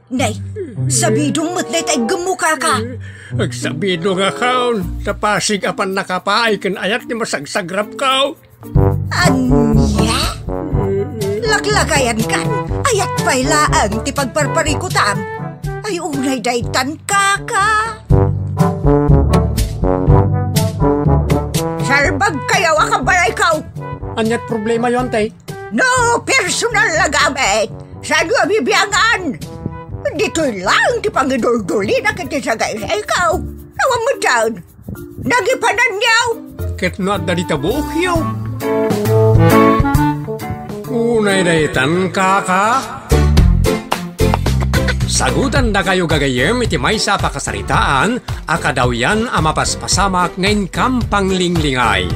Nay, sabidong mo't na itay gemuka ka. Agsabido nga kaon, sa Pasig apan nakapaay kan ayat ni masagsagrap kao. Anya? Laklakayan kan, ayat pa'y laang ti pagparparikutam. Ay unay daytan kaka. Sarbag kayaw akabalay kao. Anyat problema yon, tay? No personal na gamit. Sa bibiyangan. Dito'y lang ti pangidul-duli na kiti sa gaya sa ikaw. Nawang mo dyan. Nagipanan niyaw. Ket no at dalita buok yaw. Unay daytan kaka. Sagutan da kayo gagayem iti may sa pakasaritaan, akadaw yan amapaspasamak ngayon kampang linglingay.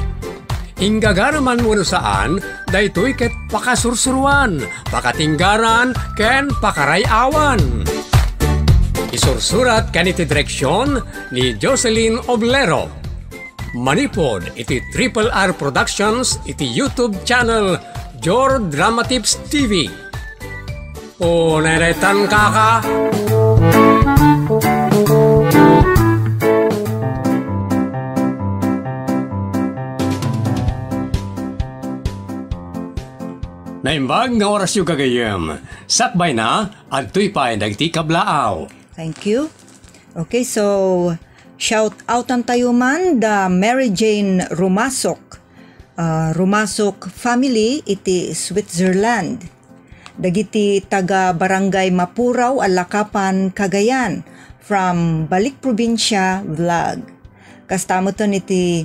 Hinggagaraman mo saan, daytoy ket pakasursuruan, pakatinggaran, ken pakarayawan. Isursurat ken iti direksyon ni Jocelyn Oblero. Manipod iti Triple R Productions iti YouTube channel Jor Drama Tips TV. O neretan kaka. Naimbag nga oras yung kagayam. Sakbay na, agtoy pa dagti kablaaw. Thank you. Okay, so shout out ang tayo man da Mary Jane Rumasok. Rumasok family iti Switzerland. Dagiti taga Barangay Mapuraw, Alakapan, Cagayan from Balik Probinsya Vlog. Kastamoton iti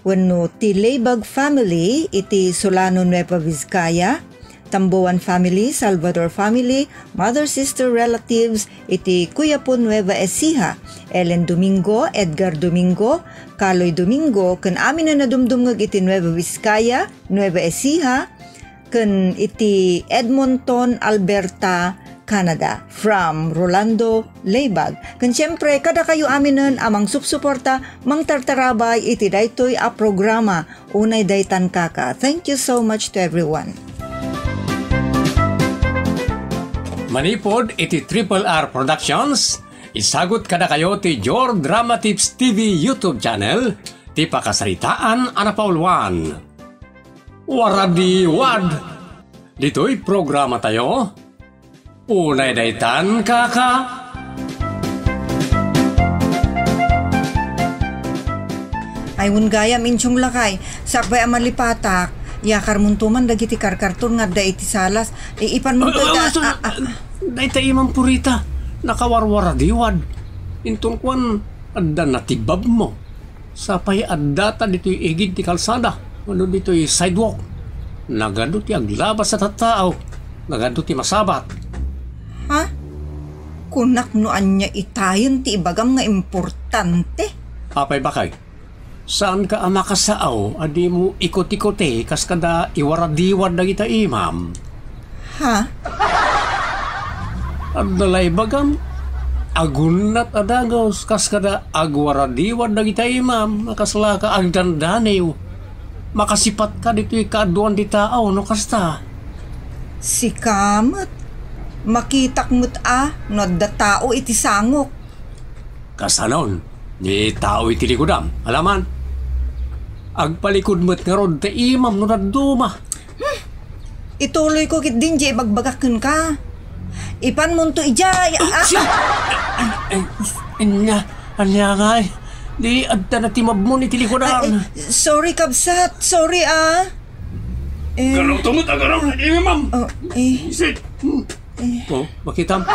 wenno ti Leibag family iti Solano Nueva Vizcaya, Tamboan family, Salvador family, mother sister relatives iti Cuyapo Nueva Ecija, Ellen Domingo, Edgar Domingo, Kaloy Domingo, ken amin na nadumdumngag iti Nueva Vizcaya, Nueva Ecija, ken iti Edmonton, Alberta, Canada from Rolando Leibag. Ken siyempre kada kayo aminan amang subsuporta mang tartarabay iti daytoy a programa unay daytan kaka. Thank you so much to everyone. Manipod iti Triple R Productions. Isagot kada kayo ti Jor Drama Tips TV YouTube channel ti pakasaritaan anapaulwan. Waradi wad. Dito'y programa tayo. Unay daytan kaka. Ayun gayam insyong lakay. Sakbay amalipatak. Yakar muntuman dagiti karkarton nga da iti salas. Ipan mo da... Dayta imang purita. Nakawarwara diwad. Intong kwan adda natibab mo. Sapay addata dito'y igid ti kalsada. Ano dito'y sidewalk. Nagado ti aglabas sa tattao. Nagado ti masabat. Ha? Kunak no anya itayon ti ibagam nga importante. Apay bakay? Saan ka amakasaaw? Adi mo ikot-ikote kas kada iwaradiwad na kita imam. Ha? Adalay bagam? Agunat adagos kas kada agwaradiwad na kita imam. Nakasla ka agdandaniw. Makasipat ka dito'y kaaduan di tao no kasta. Si kamat. Makitak mo't no da tao iti sangok. Kasanon, ni tao iti likudam. Alaman, agpalikod mo't nga rod ta imam no naduma. Ituloy ko kit din jay bagbagakin ka. Ipan mo to ijay. Anya nga eh. Di adta na timab mo ni tilikudam. Sorry kabsat, sorry Garaw tumot, agaraw na di imam. Isit. Makitam.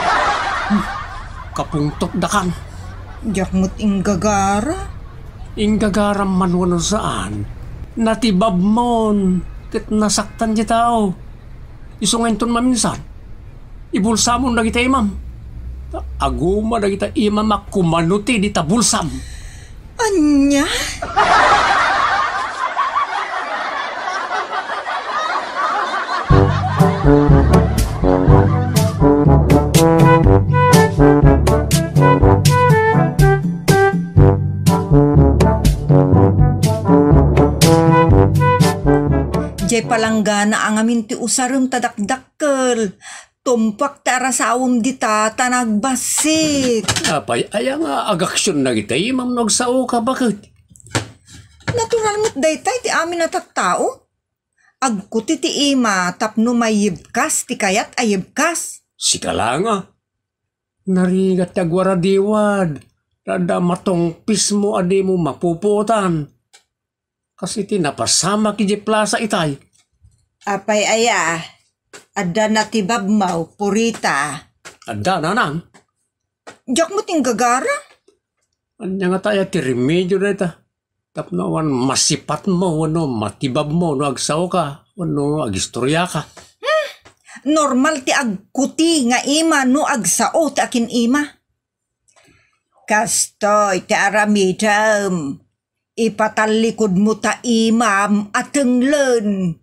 Kapungtok dakan. Diyak mo't inggagara. Inggagaram man wano saan. Natibab mon. Kat nasaktan di tao. Isungayin ton maminsan. Ibulsamon na kita imam. Aguma na kita imam akumanuti di tabulsam. Anya? Jay palanggana ang amin ti usarum tadakdakkel. tumpak tarasawom dita tanagbasik. Apay, aya nga agaksyon na kita, imam nagsao ka, bakit? Natural mo't daytay ti amin na tattao. Agkuti ti ima tapno mayibkas ti kayat ayibkas. Sika lang narigat agwaradiwad. Rada matong pismo adi mo mapuputan. Kasi tinapasama ki plaza itay. Apay aya, ada na ti babmaw, purita. Ada na nang. Diyak mo ting gagara? Anya nga tayo ti remedyo na ita. Tapno wan masipat mo, wano matibab mo, no agsaw ka, wano agistorya ka. Normal ti agkuti nga ima no agsao ti akin ima. Kastoy ti aramidam. Ipatalikod mo ta imam atenglen.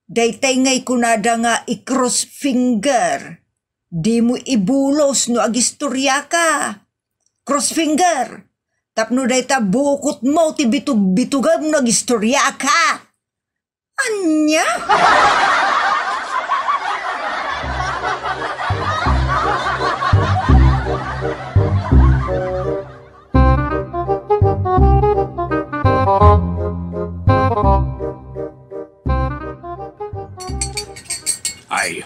Daytay ngay kunada nga i-cross finger. Di mo ibulos no agistorya ka. Cross finger. Tapno dayta bukot mo ti bitug-bitugam no agistorya ka. Anya? Ay,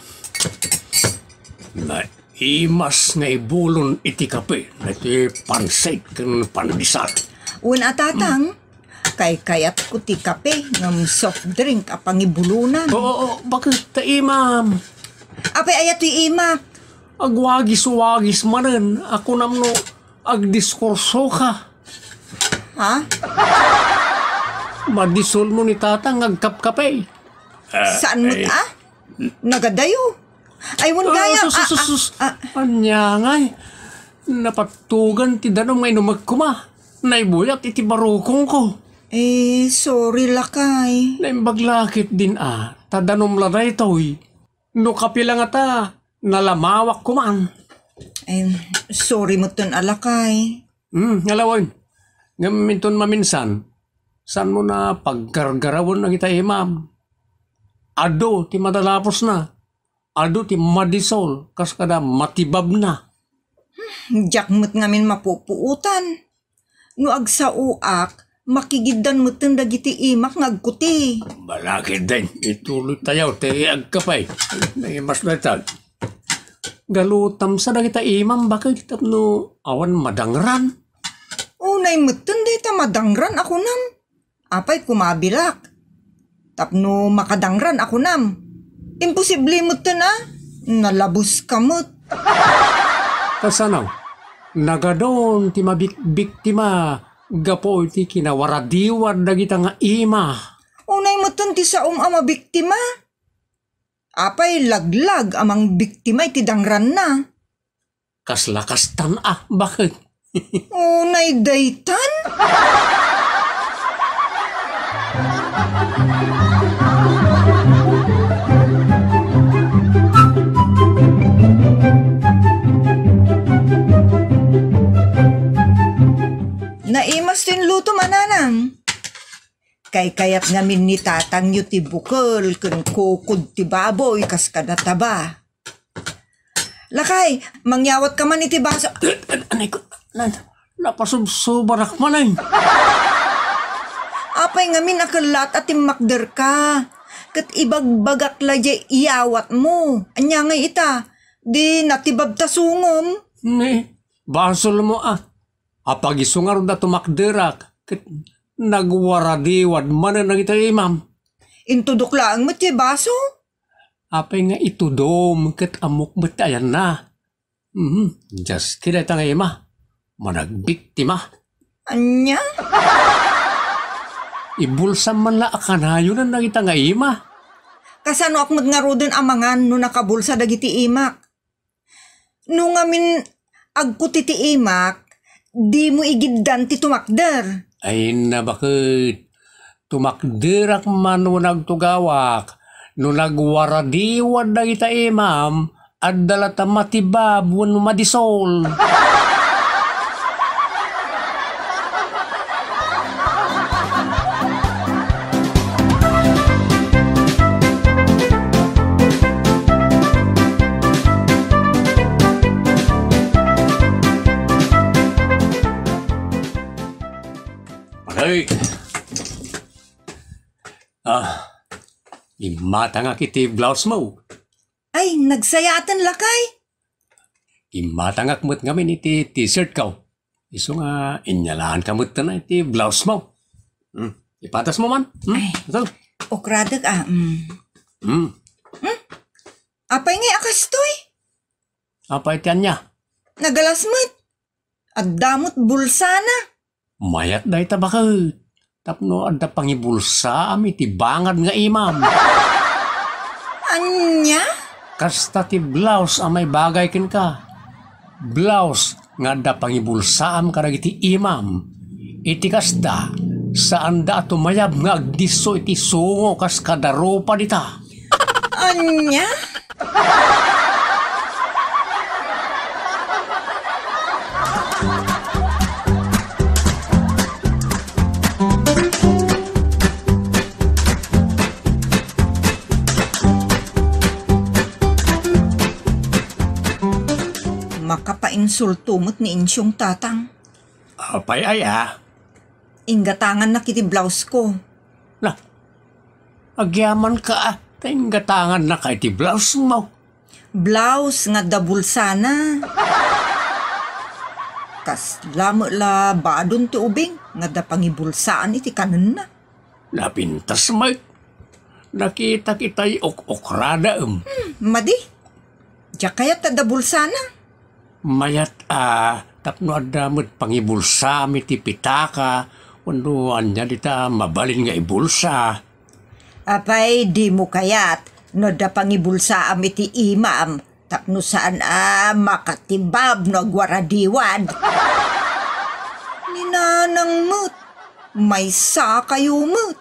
na imas nga ibulon iti kape, na iti pansay kan pandisal. Una tatang, kay kayat ko ti kape ng soft drink apang ibulunan. Oo, bakit ta imam? Apay ayat ti ima. Agwagis-wagis manen, ako namno agdiskurso ka. Ha? Madisol mo ni tatang agkap-kape. Saan mo ta? Nagadayo. Ay, won gaya. Anya ngay. Napatugan ti danom ngay numagkuma. Naibuyat iti barukong ko. Sorry lakay. Naimbaglakit din tadanom laday to'y. No kapilang ata, nalamawak ko man. Sorry mo ton alakay. Ngalawan. Ngaminton maminsan, saan mo na paggargarawon ng ita imam? Ado ti madalapos na. Ado ti madisol. Kas kada matibab na. Diyak mo't ngamin mapupuutan. No agsauak, makigiddan mo't ang dagiti imak ngagkuti. Balakid din. Ituloy tayo. Ti agkapay. Naimas na itag. Galutam sa dagita imam. Bakit tapno awan madangran? Unay mo't dita madangran ako nam. Apay kumabilak. Tapno makadangran ako nam. Imposible mo ito na. Nalabos ka mo't. Kasanaw, nagadon ti mabiktima gapo ti kinawaradiwad dagita nga ima. Unay mo ti saom ama biktima. Apay laglag amang biktima iti dangran na. Kaslakastan bakit? Unay daytan? Naimas tin luto mananang. Kay kayat ngamin ni tatang yu ti bukol kun kukod ti baboy kas kadataba. Lakay, mangyawat ka man iti baso. Anay ko, napasubsubarak man ay. Apay ngamin akalat at imakder ka. Kat ibagbagak laje iyawat mo. Anya nga ita, di natibab ta sungom. Basol mo Apagisungar da tumakderak. Nagwaradiwad man na kita imam. Intudok lang mo ti baso? Apay nga itudom ket amok betayan na. Just kida nga ima. Managbiktima. Anya? Ibulsa man la akanayo na kita nga ima. Kasano ak madngaruden amangan no nakabulsa dagiti imak. No ngamin agkuti ti imak, di mo igiddan ti tumakder. Ay na bakit? Tumakderak man no nagtugawak. No nagwaradiwad na kita imam, at dalata matibab no madisol. Ay! Imata nga kiti blouse mo. Ay, nagsayatan lakay. Imata nga kumot ngamin iti t-shirt ka. Iso nga inyalaan kamot na iti blouse mo. Ipatas mo man. Ay. Ito. Okradag Apay ngay akastoy. Apa itian niya? Nagalasmat. Agdamot bulsa na. Mayat dahi tabakot. Tapno adda pangibulsa ami ti bangad nga imam. Anya? Kasta ti blouse amay bagay kin ka. Blouse nga adda pangibulsa am karag iti imam. Iti kasta saan da tumayab nga agdiso iti sungo kas kadaropa dita. Anya? Makapainsultumot ni Insyong tatang. Apay ay Inggatangan na kiti blouse ko. Na, agyaman ka Taingatangan na kay ti blouse mo. Blouse nga dabulsa na. Kas lamo la badon ti ubing nga da pangibulsaan iti kanan na. Napintas mo. Nakita kita'y ok-okrada Madi, diya kaya tada bulsa na. Mayat tapno adamot pangibulsa mi ti pitaka wano anya dita mabalin nga ibulsa. Apay di mo kayat no da pangibulsa ami ti imam tapno saan makatibab no agwaradiwad. Ninanang mut, may sa kayo mut.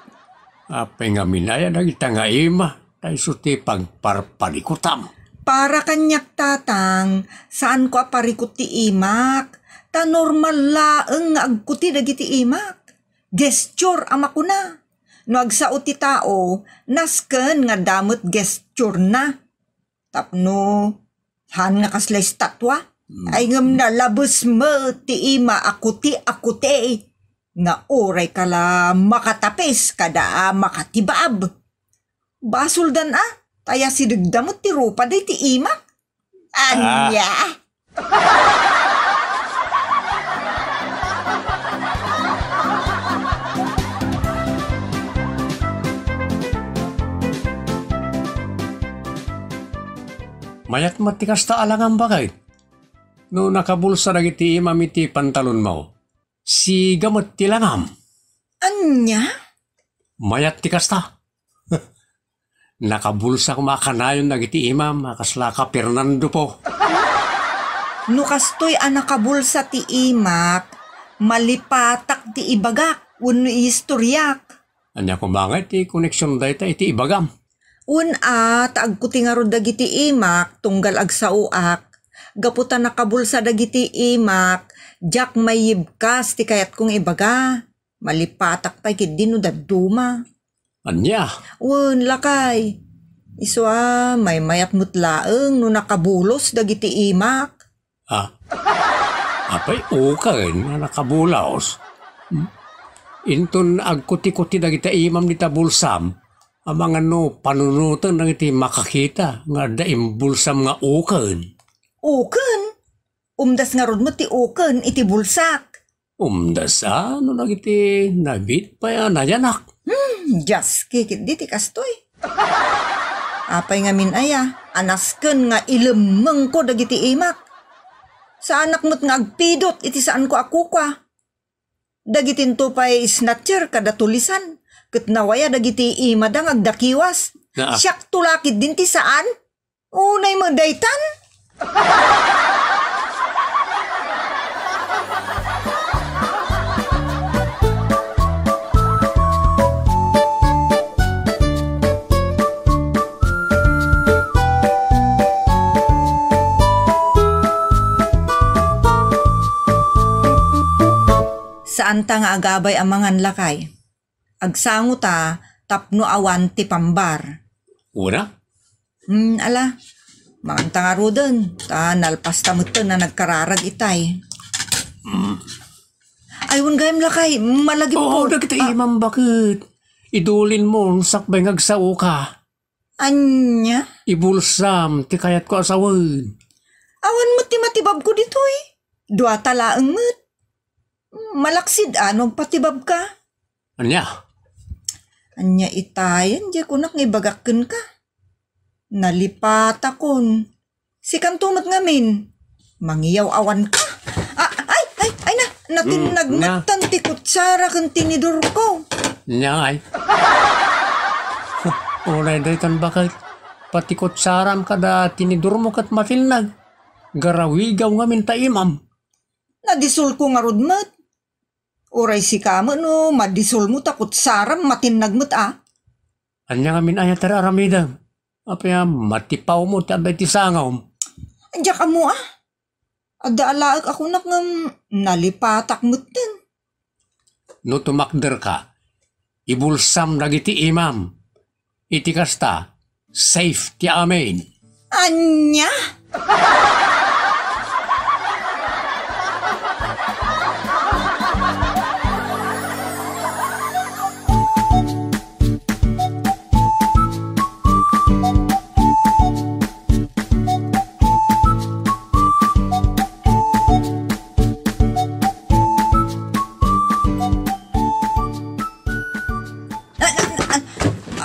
Apay nga minaya na kita nga ima tayo suti pagparparikutam. Para kanyak tatang, saan ko aparikot ti imak? Ta normal laeng nga agkuti dagiti imak. Gesture ama ko na. No agsaot ti tao, nasken nga damot gesture na. Tapno, han nga kaslay statwa. Ay ngam na labos mo ti ima akuti. Nga oray kala makatapis kada makatibab. Basuldan taya si dagdamot ti rupa day ti imak. Anya? Mayat matikas ta alangan bagay. No nakabulsa na iti imam iti pantalon mo. Si gamot ti langam. Anya? Mayat tikas ta. Nakabulsa kumakanayon na iti imam kasla ka Fernando po. No kastoy nakabulsa ti imak, malipatak ti ibagak, uno istoryak. Anya kumangay ti koneksyon da iti ibagam. Taagkuti nga ro dagiti imak, tunggal agsauak. Gaputan nakabulsa dagiti imak, jak may yibkas ti kayat kong ibaga. Malipatak pa ikidino daduma. Anya? Lakay. Iswa, may mayat mutlaeng no nakabulos dagiti imak. Apay okay na nakabulaos. Inton agkuti-kuti dagiti imam dita bulsam. Amang panunutan ng iti makakita nga daim bulsam nga uken. Uken? Umdas nga rod mo ti uken iti bulsak. Umdas nag iti nabit pa nayanak. Just kikit di ti kastoy. Apay nga anasken nga ilemeng ko dagiti imak. Sa anak mo't nga agpidot iti saan ko akukwa. Dagitin to pa'y snatcher kada tulisan. Ket nawaya dagiti imadang agdakiwas. Siyak tulakid din ti saan? Unay mo daytan? Saan ta nga agabay amangan lakay? Agsango ta, tapno awan ti pambar. Una? Ala, manganta nga roden, ta nalpas tamutan na nagkararag itay. Ayun gayam lakay, malagip Oo, ko. dagiti imam bakit? Idulin mo, sakbay ngagsaw ka. Anya? Ibulsam, ti kayat ko asawan. Awan mo ti matibab ko dito eh. Dua talaang mo't. Malaksid anong patibab ka? Anya? Anya itayan, di ko nakngibagakin ka. Nalipat akon. Si kantumot ngamin. Mangiyaw awan ka. Ay na. Natinagmatan ti kutsara kan tinidor ko. Nya ay. Ulay day kan bakal patikot saram kada tinidur mo kat matilnag. Garawigaw ngamin ta imam. Nadisol ko nga rudmat. Uray si kamo no, madisol mo takot saram matinagmat Anya ngamin ayat tara aramidam. Apaya matipaw mo ti aday ti sangaw. Anja ka mo Ada alaag ako ngam nalipatak mo't din. No tumakder ka, ibulsam dagiti imam. Iti kasta, safe ti amin. Anya?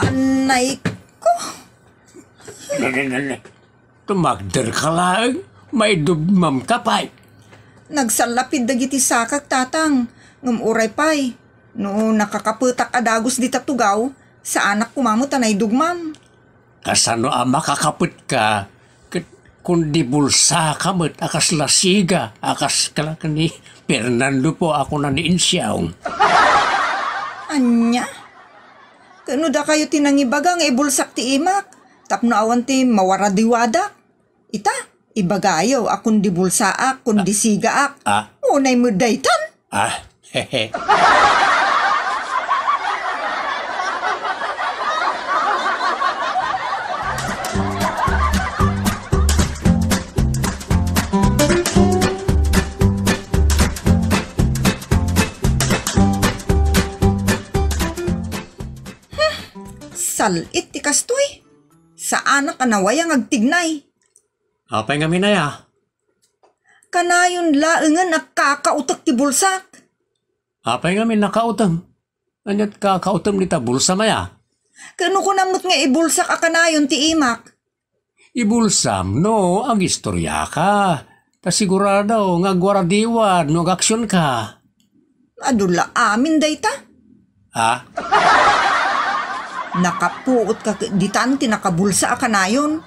Anay ko. Tumakder ka lang, may dubmam ka pa'y. Nagsalapid dagiti sakak tatang. Ngam uray pay. No nakakaputak adagos di tatugaw, sa anak kumamot anay dugmam. Kasano makakapit ka, kundi bulsa ka mo't akas lasiga, akas kalak ni Fernando po ako na niinsyaw. Anya? Kano da kayo tinangibagang ibulsak ti imak? Tapno awan ti mawaradiwadak. Ita, ibagayo akon di bulsaak, kundi sigaak. Unay mo daytan. Hehe. Salit ti kastoy. Sa anak kanaway ang agtignay. Apay nga minaya. Kanayon laengan nakakautak ti bulsak. Apay nga minakautam. Anyat kakautam nita bulsa maya. Kano ko namot nga ibulsak a kanayon ti imak. Ibulsam no, ang istorya ka. Ta sigurado nga gwaradiwan no aksyon ka. Adula amin dayta. Nakapuot ka ditan tinakabulsa a kanayon.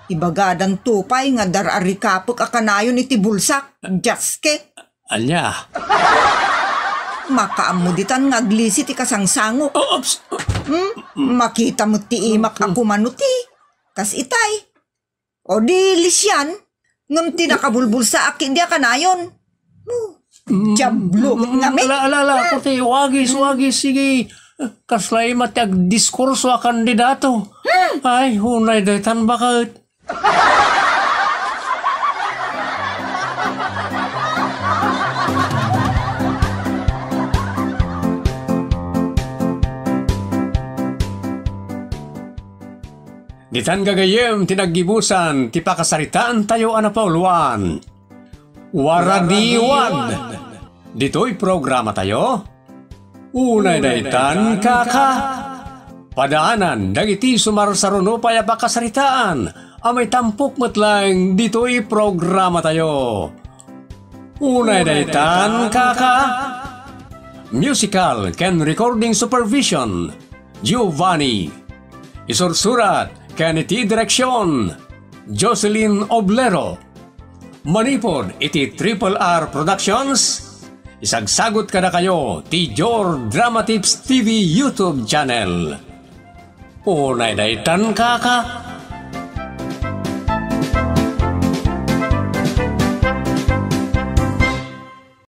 Ibagadan tupay nga dararikapok a kanayon iti bulsak. Jaske. Anya? Makaamuditan nga aglisi ti kasangsangok. Makita mo ti imak ako manuti. Kas itay. O di lisyan. Ngam tinakabulbulsa akin di a kanayon. Jablo nga may. Alala, puti, wagis, sige. Kaslay matiag diskurso a kandidato. Ay, hunay daytan bakit? Ditan gagayem tinaggibusan ti pakasaritaan tayo anapauluan. Waradiwan. Dito'y programa tayo. Unay daytan kaka. Padaanan dagiti sumarsaruno paya pakasaritaan. Amay tampok matlang dito'y programa tayo. Unay daytan kaka. Musical ken recording supervision Giovanni. Isursurat ken iti direksyon Jocelyn Oblero. Manipod iti Triple R Productions. Isagsagot ka na kayo ti Jor Drama Tips TV YouTube channel. Unay daytan kaka.